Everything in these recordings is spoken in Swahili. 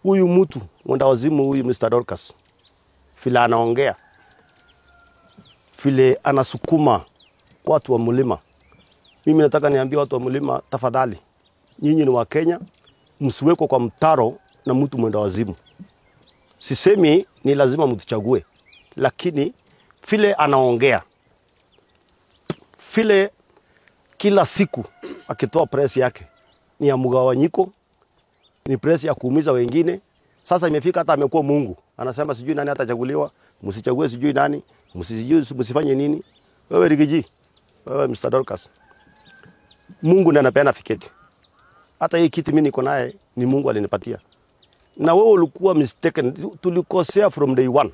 Huyu mtu mwenda wazimu huyu Mr. Dorcas, vile anaongea, vile anasukuma watu wa mlima. Mimi nataka niambie watu wa mlima, tafadhali, nyinyi ni wa Kenya, msiweko kwa mtaro na mtu mwenda wazimu. Sisemi ni lazima mtuchague, lakini vile anaongea, vile kila siku akitoa press yake ni ya mgawanyiko, ni press ya kuumiza wengine. Sasa imefika hata amekuwa Mungu. Anasema sijui nani atachaguliwa, msichague sijui nani, msifanye nini. Wewe Rigiji, wewe Mr. Dorcas, Mungu ndiye anapeana fiketi. Hata hii kiti mimi niko naye ni Mungu alinipatia. Na wewe ulikuwa mistaken, tulikosea from day one.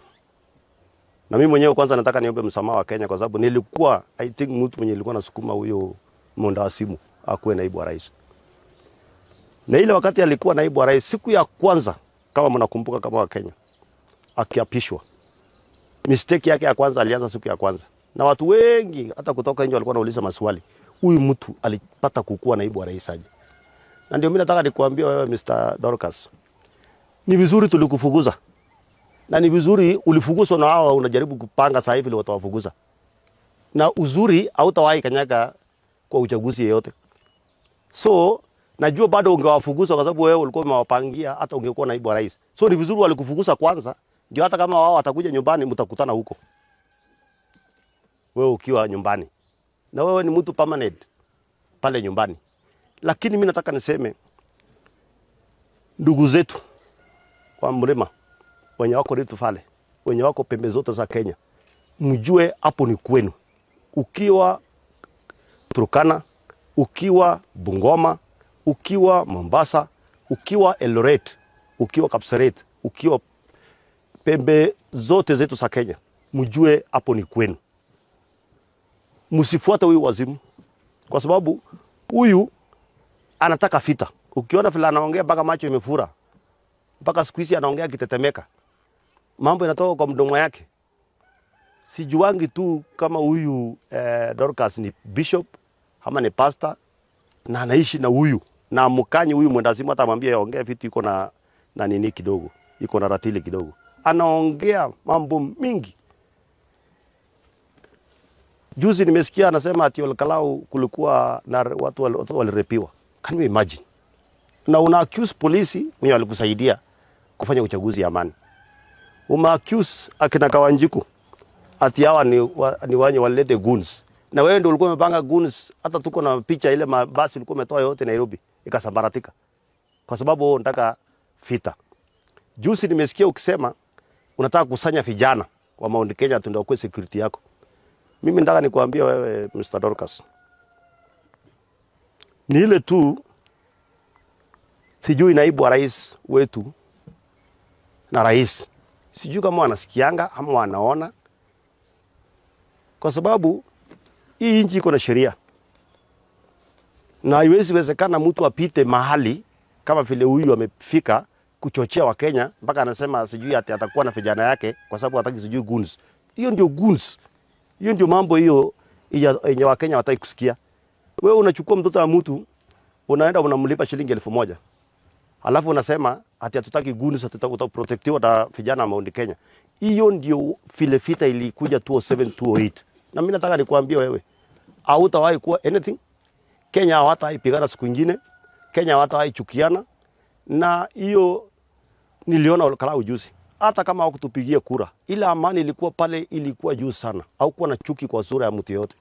Na mimi mwenyewe kwanza nataka niombe msamaha wa Kenya kwa sababu nilikuwa I think mtu mwenye alikuwa nasukuma huyo mwenda wazimu akuwe naibu wa rais. Na ile wakati alikuwa naibu wa rais, siku ya kwanza kama mnakumbuka kama wa Kenya, akiapishwa, mistake yake ya kwanza alianza siku ya kwanza. Na watu wengi hata kutoka nje walikuwa wanauliza maswali, huyu mtu alipata kukua naibu wa rais aje? Na ndio mimi nataka nikuambia wewe Mr. Dorcas, ni vizuri tulikufukuza. Na ni vizuri ulifukuzwa na hao unajaribu kupanga sasa hivi watawafukuza. Na uzuri hautawahi kanyaga kwa uchaguzi yeyote. So najua bado ungewafukuza kwa sababu wewe ulikuwa umewapangia hata ungekuwa naibu wa rais. So ni vizuri walikufukuza kwanza, ndio hata kama wao watakuja nyumbani mtakutana huko. Wewe ukiwa nyumbani. Na wewe ni mtu permanent pale nyumbani. Lakini mimi nataka niseme ndugu zetu kwa mlima, wenye wako Rift Valley, wenye wako pembe zote za Kenya, mjue hapo ni kwenu. Ukiwa Turkana, ukiwa Bungoma, ukiwa Mombasa, ukiwa Eldoret, ukiwa Kapseret, ukiwa pembe zote zetu za Kenya, mjue hapo ni kwenu. Msifuate huyu wazimu kwa sababu huyu anataka vita. Ukiona vile anaongea mpaka macho imefura, mpaka siku hizi anaongea kitetemeka, mambo yanatoka kwa mdomo yake. Sijuangi tu kama huyu Dorcas ni bishop ama ni pastor na anaishi na huyu na mkanyi huyu mwendazimu, hata mwambie aongee vitu iko na nini kidogo, iko na ratili kidogo, anaongea mambo mingi. Juzi nimesikia anasema ati Olkalau kulikuwa na watu walirepiwa. Can you imagine? Na una accuse polisi wenye walikusaidia kufanya uchaguzi ya amani. Uma accuse akina Kawanjiku ati hawa ni wanye walete goons. Na wewe ndio ulikuwa umepanga goons, hata tuko na picha ile mabasi ulikuwa umetoa yote Nairobi ikasambaratika. Kwa sababu unataka vita. Juzi nimesikia ukisema unataka kusanya vijana wa Mount Kenya ndio kwa security yako. Mimi nataka nikuambia wewe Mr. Dorcas, ni ile tu sijui naibu wa rais wetu na rais, sijui kama wanasikianga ama wanaona, kwa sababu hii nchi iko na sheria na haiwezi wezekana mtu apite mahali kama vile huyu amefika kuchochea wa Kenya mpaka anasema sijui atakuwa na vijana yake kwa sababu hataki sijui goons. Hiyo ndio goons. Hiyo ndio mambo hiyo yenye wa Kenya wataki kusikia. Wewe unachukua mtoto wa mtu, unaenda unamlipa shilingi 1000. Alafu unasema ati hatutaki goons, hatutaki protectiwa na vijana wa Mount Kenya. Hiyo ndio vile vita ilikuja 2007 2008. Na mimi nataka nikuambie wewe, hautawahi kuwa anything. Kenya hawataipigana siku nyingine. Kenya hawatawahi chukiana. Na hiyo niliona Olkalau juzi. Hata kama hawakutupigia kura, ile amani ilikuwa pale, ilikuwa juu sana. Haukuwa na chuki kwa sura ya mtu yote.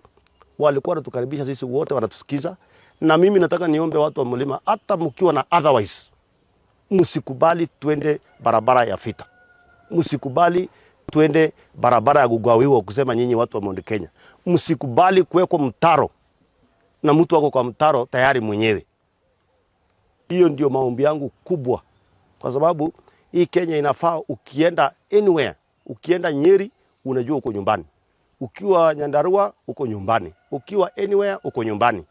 Walikuwa wanatukaribisha sisi wote, wanatusikiza. Na mimi nataka niombe watu wa mlima, hata mkiwa na otherwise, msikubali tuende barabara ya vita. Msikubali tuende barabara ya kugawiwa kusema nyinyi watu wa Mount Kenya. Msikubali kuwekwa mtaro na mtu wako kwa mtaro tayari mwenyewe. Hiyo ndio maombi yangu kubwa, kwa sababu hii Kenya inafaa ukienda anywhere, ukienda Nyeri unajua uko nyumbani. Ukiwa Nyandarua uko nyumbani. Ukiwa anywhere uko nyumbani.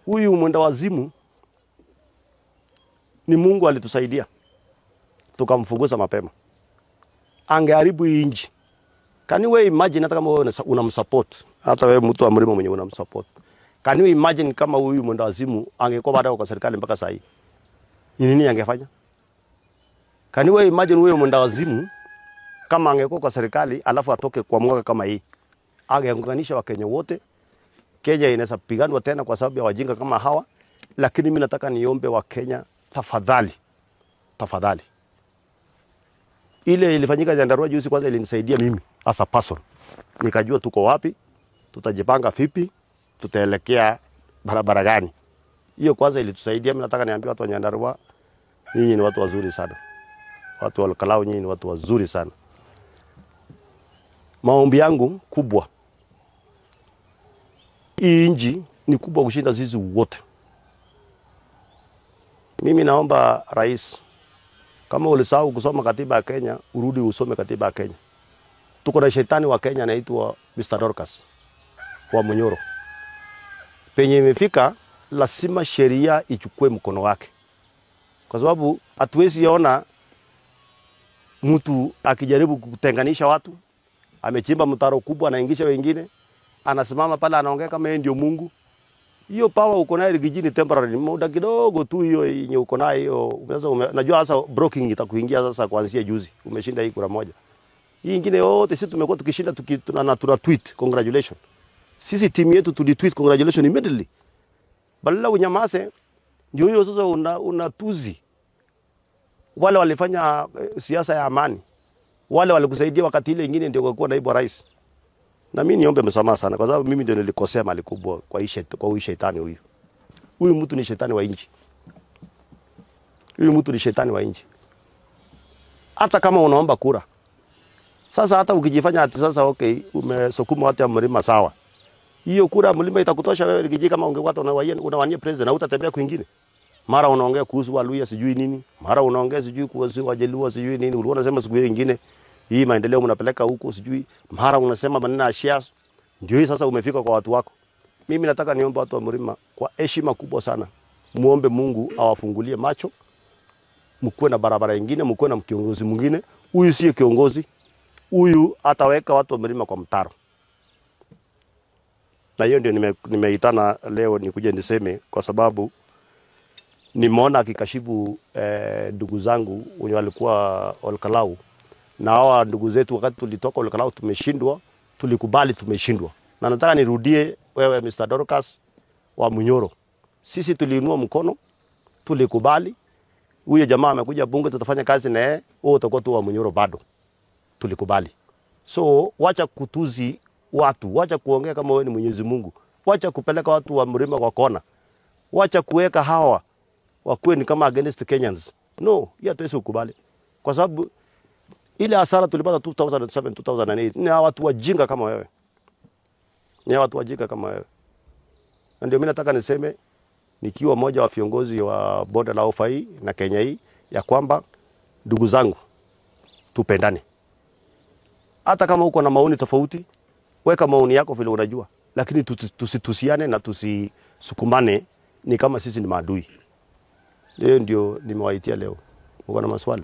Huyu mwenda wazimu ni Mungu alitusaidia tukamfukuza mapema. Angeharibu hii nchi. Can you imagine hata kama wewe unamsupport, hata wewe mtu wa mlima mwenye unamsupport. Can you imagine kama huyu mwenda wazimu angekuwa baada kwa serikali mpaka sasa hivi? Ni nini angefanya? Can you imagine huyo mwendawazimu kama angekuwa kwa serikali alafu atoke kwa mwaka kama hii? Angeunganisha Wakenya wote. Kenya inaweza piganwa tena kwa sababu ya wajinga kama hawa, lakini mimi nataka niombe Wakenya tafadhali. Tafadhali. Ile ilifanyika Nyandarua juzi kwanza ilinisaidia mimi as a person. Nikajua tuko wapi, tutajipanga vipi, tutaelekea barabara gani. Hiyo kwanza ilitusaidia. Mimi nataka niambie watu wa Nyandarua, nyinyi ni watu wazuri sana. Watu wa Olkalau nyinyi ni watu wazuri sana. Maombi yangu kubwa, hii nchi ni kubwa kushinda sisi wote. Mimi naomba rais, kama ulisahau kusoma katiba ya Kenya, urudi usome katiba ya Kenya. Tuko na shetani wa Kenya anaitwa Mr. Dorcas wa Munyoro. Penye imefika lazima sheria ichukue mkono wake. Kwa sababu hatuwezi ona mtu akijaribu kutenganisha watu, amechimba mtaro kubwa anaingisha wengine, anasimama pale anaongea kama yeye ndio Mungu. Hiyo power uko nayo kijini temporary, muda kidogo tu hiyo yenye uko nayo hiyo. Unaweza najua sasa broking itakuingia sasa kuanzia juzi. Umeshinda hii kura moja. Hii nyingine yote sisi tumekuwa tukishinda tuna tweet congratulations. Sisi timu yetu tulitweet congratulations immediately. Badala unyamaze, ndio hiyo sasa unatuzi. Wale walifanya siasa ya amani. Wale walikusaidia wakati ile nyingine ndio kwa naibu rais. Na mimi niombe msamaha sana kwa sababu mimi ndio nilikosea mali kubwa kwa huyu shetani huyu. Huyu mtu ni shetani wa nchi. Huyu mtu ni shetani wa nchi. Hata kama unaomba kura. Sasa hata ukijifanya ati sasa okay, umesukuma watu ya mlima sawa. Hiyo kura mlima itakutosha wewe kijiji kama ungekuwa unawania president na utatembea kwingine. Mara unaongea kuhusu Waluya sijui nini, mara unaongea sijui kuhusu Wajaluo sijui nini, ulikuwa unasema siku nyingine hii maendeleo mnapeleka huko sijui, mara unasema maneno ya shares. Ndio hii sasa umefika kwa watu wako. Mimi nataka niombe watu wa mlima kwa heshima kubwa sana, muombe Mungu awafungulie macho, mkuwe na barabara nyingine, mkuwe na kiongozi mwingine. Huyu sio kiongozi, huyu ataweka watu wa mlima kwa mtaro. Na hiyo ndio nimeitana leo nikuje niseme kwa sababu nimeona akikashifu ndugu zangu wenye walikuwa Olkalau. Na hawa ndugu zetu wakati tulitoka Olkalau tumeshindwa, tulikubali tumeshindwa. Na nataka nirudie wewe Mr. Dorcas wa Munyoro. Sisi tuliinua mkono, tulikubali. Huyo jamaa amekuja bunge tutafanya kazi na yeye, wewe utakuwa tu wa Munyoro bado. Tulikubali. So wacha kutuzi watu, wacha kuongea kama wewe ni Mwenyezi Mungu. Wacha kupeleka watu wa mlima kwa kona. Wacha kuweka hawa wakuwe ni kama against Kenyans. No, hiyo hatuwezi kukubali. Kwa sababu ile hasara tulipata 2007 2008 ni watu wajinga kama wewe. Ni watu wajinga kama wewe. Na ndio mimi nataka niseme nikiwa mmoja wa viongozi wa bonde la Ufa hii na Kenya hii ya kwamba ndugu zangu tupendane. Hata kama uko na maoni tofauti, weka maoni yako vile unajua, lakini tusitusiane na tusisukumane ni kama sisi ni maadui. Leo ndio nimewaitia leo. Uko na maswali?